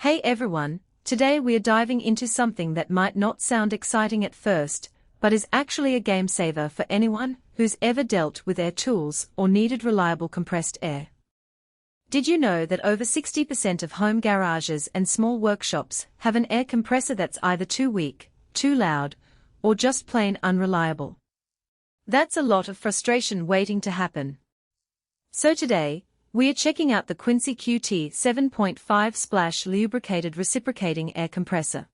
Hey everyone, today we are diving into something that might not sound exciting at first, but is actually a game saver for anyone who's ever dealt with air tools or needed reliable compressed air. Did you know that over 60% of home garages and small workshops have an air compressor that's either too weak, too loud, or just plain unreliable? That's a lot of frustration waiting to happen. So today, we are checking out the Quincy QT-7.5 Splash Lubricated Reciprocating Air Compressor.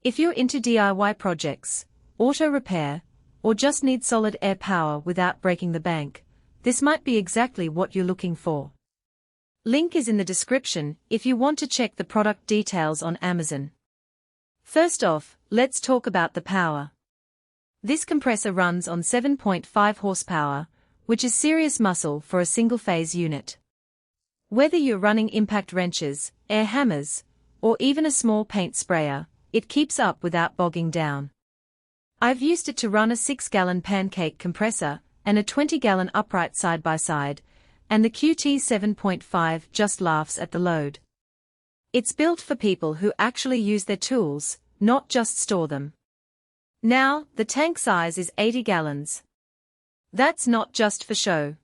If you're into DIY projects, auto repair, or just need solid air power without breaking the bank, this might be exactly what you're looking for. Link is in the description if you want to check the product details on Amazon. First off, let's talk about the power. This compressor runs on 7.5 horsepower, which is serious muscle for a single-phase unit. Whether you're running impact wrenches, air hammers, or even a small paint sprayer, it keeps up without bogging down. I've used it to run a 6-gallon pancake compressor and a 20-gallon upright side-by-side, and the QT-7.5 just laughs at the load. It's built for people who actually use their tools, not just store them. Now, the tank size is 80 gallons. That's not just for show.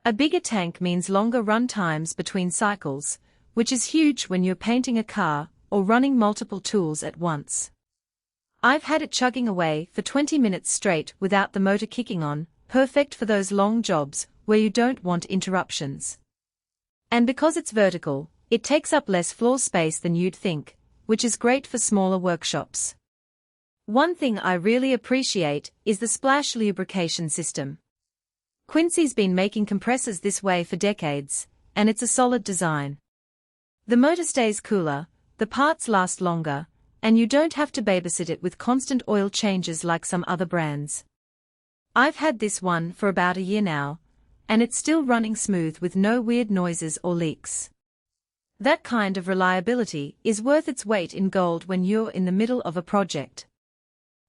A bigger tank means longer run times between cycles, which is huge when you're painting a car or running multiple tools at once. I've had it chugging away for 20 minutes straight without the motor kicking on, perfect for those long jobs where you don't want interruptions. And because it's vertical, it takes up less floor space than you'd think, which is great for smaller workshops. One thing I really appreciate is the splash lubrication system. Quincy's been making compressors this way for decades, and it's a solid design. The motor stays cooler, the parts last longer, and you don't have to babysit it with constant oil changes like some other brands. I've had this one for about a year now, and it's still running smooth with no weird noises or leaks. That kind of reliability is worth its weight in gold when you're in the middle of a project.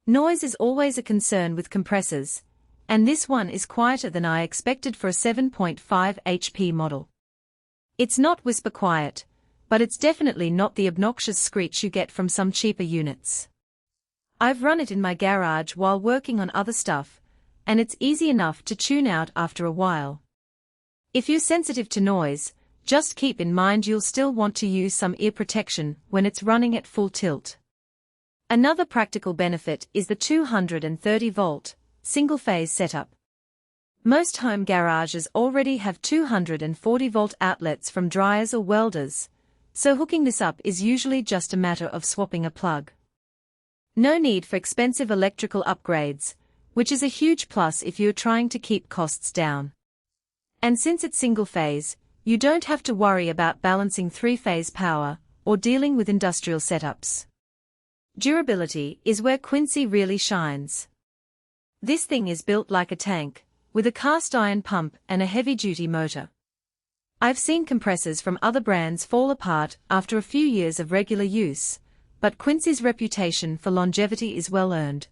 Noise is always a concern with compressors, and this one is quieter than I expected for a 7.5 HP model. It's not whisper quiet, but it's definitely not the obnoxious screech you get from some cheaper units. I've run it in my garage while working on other stuff, and it's easy enough to tune out after a while. If you're sensitive to noise, just keep in mind you'll still want to use some ear protection when it's running at full tilt. Another practical benefit is the 230-volt, single-phase setup. Most home garages already have 240-volt outlets from dryers or welders, so hooking this up is usually just a matter of swapping a plug. No need for expensive electrical upgrades, which is a huge plus if you're trying to keep costs down. And since it's single-phase, you don't have to worry about balancing three-phase power or dealing with industrial setups. Durability is where Quincy really shines. This thing is built like a tank, with a cast iron pump and a heavy-duty motor. I've seen compressors from other brands fall apart after a few years of regular use, but Quincy's reputation for longevity is well earned.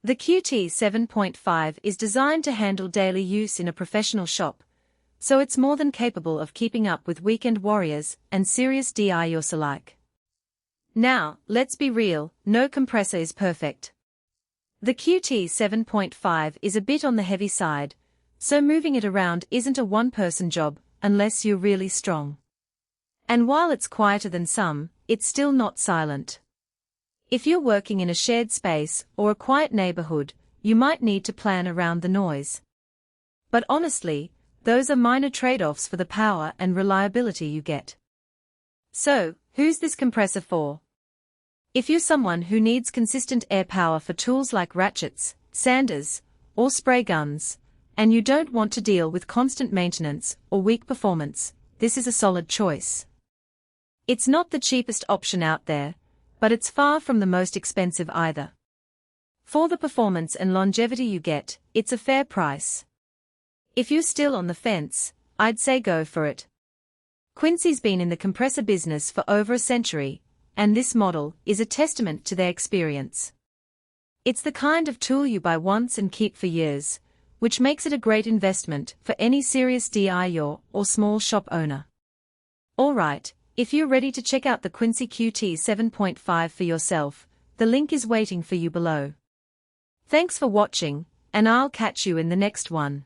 The QT-7.5 is designed to handle daily use in a professional shop, so it's more than capable of keeping up with weekend warriors and serious DIYers alike. Now, let's be real, no compressor is perfect. The QT-7.5 is a bit on the heavy side, so moving it around isn't a one-person job unless you're really strong. And while it's quieter than some, it's still not silent. If you're working in a shared space or a quiet neighborhood, you might need to plan around the noise. But honestly, those are minor trade-offs for the power and reliability you get. So, who's this compressor for? If you're someone who needs consistent air power for tools like ratchets, sanders, or spray guns, and you don't want to deal with constant maintenance or weak performance, this is a solid choice. It's not the cheapest option out there, but it's far from the most expensive either. For the performance and longevity you get, it's a fair price. If you're still on the fence, I'd say go for it. Quincy's been in the compressor business for over a century, and this model is a testament to their experience. It's the kind of tool you buy once and keep for years, which makes it a great investment for any serious DIY or small shop owner. Alright, If you're ready to check out the Quincy QT-7.5 for yourself, the link is waiting for you below. Thanks for watching, and I'll catch you in the next one.